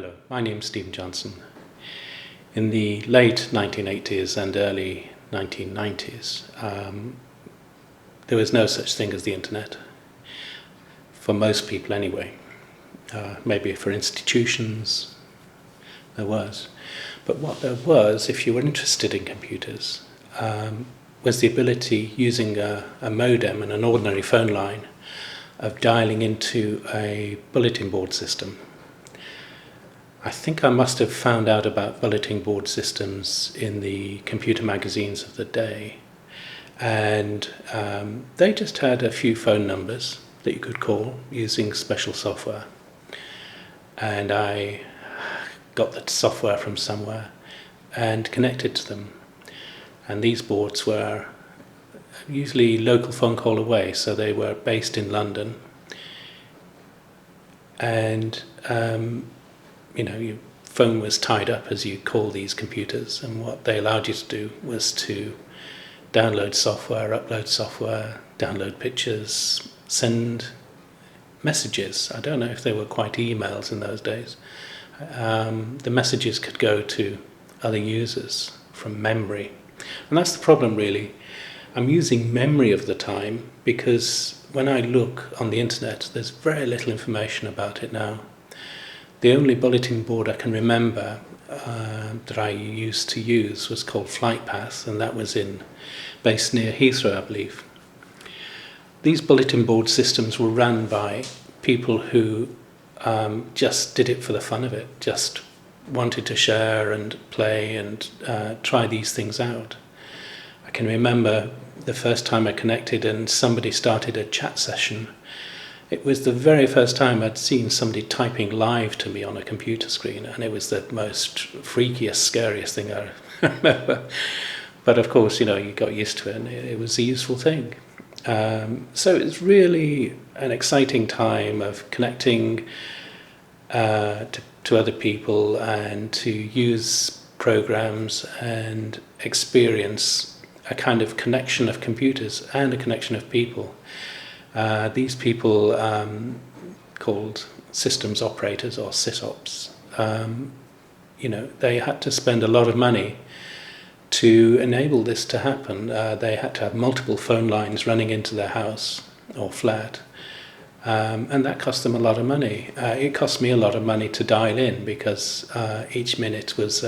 Hello, my name's Stephen Johnson. In the late 1980s and early 1990s, there was no such thing as the internet, for most people anyway. Maybe for institutions, there was. But what there was, if you were interested in computers, was the ability, using a modem and an ordinary phone line, of dialing into a bulletin board system. I think I must have found out about bulletin board systems in the computer magazines of the day, and they just had a few phone numbers that you could call using special software, and I got the software from somewhere and connected to them. And these boards were usually local phone call away, so they were based in London, and your phone was tied up as you call these computers, and what they allowed you to do was to download software, upload software, download pictures, send messages. I don't know if they were quite emails in those days. The messages could go to other users from memory. And that's the problem, really. I'm using memory of the time because when I look on the internet, there's very little information about it now. The only bulletin board I can remember that I used to use was called Flight Path, and that was based near Heathrow, I believe. These bulletin board systems were run by people who just did it for the fun of it, just wanted to share and play and try these things out. I can remember the first time I connected and somebody started a chat session. It was the very first time I'd seen somebody typing live to me on a computer screen, and it was the most freakiest, scariest thing I remember. But of course, you got used to it, and it was a useful thing. So it's really an exciting time of connecting to other people and to use programs and experience a kind of connection of computers and a connection of people. These people, called systems operators or sysops, they had to spend a lot of money to enable this to happen. They had to have multiple phone lines running into their house or flat, and that cost them a lot of money. It cost me a lot of money to dial in because each minute was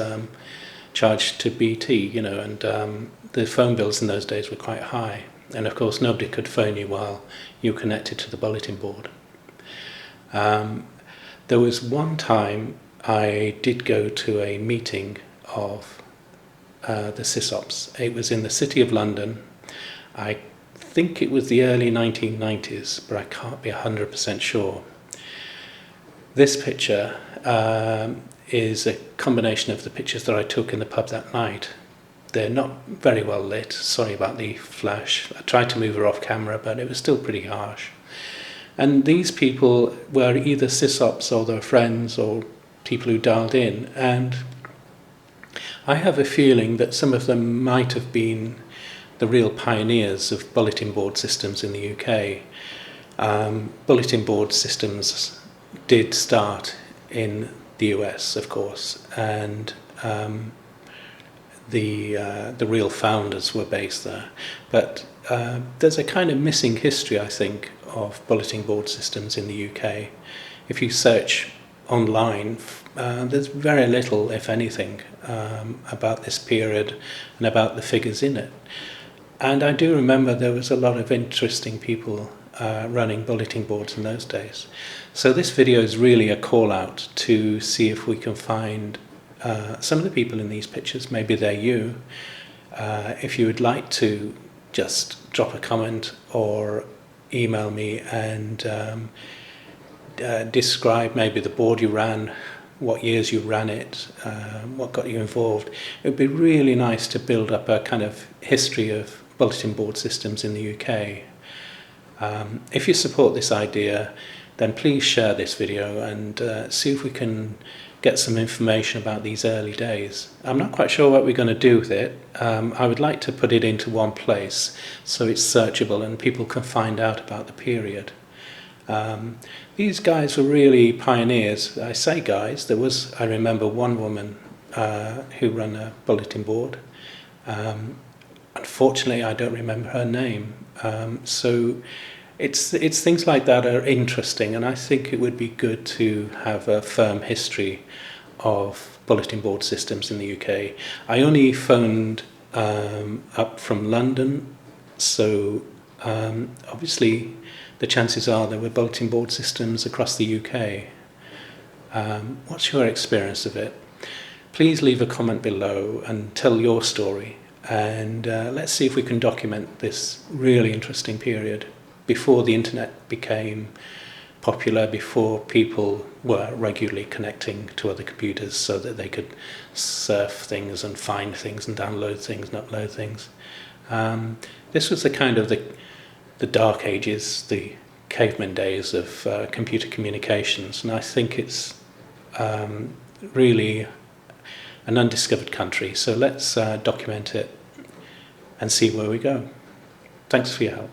charged to BT, and the phone bills in those days were quite high. And of course, nobody could phone you while you were connected to the bulletin board. There was one time I did go to a meeting of the sysops. It was in the City of London. I think it was the early 1990s, but I can't be 100% sure. This picture is a combination of the pictures that I took in the pub that night. They're not very well lit. Sorry about the flash. I tried to move her off camera, but it was still pretty harsh. And these people were either sysops or their friends or people who dialed in. And I have a feeling that some of them might have been the real pioneers of bulletin board systems in the UK. Bulletin board systems did start in the US, of course, and the real founders were based there. But there's a kind of missing history, I think, of bulletin board systems in the UK. If you search online, there's very little, if anything, about this period and about the figures in it. And I do remember there was a lot of interesting people running bulletin boards in those days. So this video is really a call out to see if we can find some of the people in these pictures. Maybe they're you. If you would like to just drop a comment or email me and describe maybe the board you ran, what years you ran it, what got you involved. It would be really nice to build up a kind of history of bulletin board systems in the UK. If you support this idea, then please share this video and see if we can get some information about these early days. I'm not quite sure what we're going to do with it. I would like to put it into one place so it's searchable and people can find out about the period. These guys were really pioneers. I say guys, I remember one woman who ran a bulletin board. Unfortunately, I don't remember her name. So it's things like that are interesting, and I think it would be good to have a firm history of bulletin board systems in the UK. I only phoned up from London, so obviously the chances are there were bulletin board systems across the UK. What's your experience of it? Please leave a comment below and tell your story, and let's see if we can document this really interesting period before the internet became popular, before people were regularly connecting to other computers so that they could surf things and find things and download things and upload things. This was the kind of the dark ages, the caveman days of computer communications, and I think it's really an undiscovered country. So let's document it and see where we go. Thanks for your help.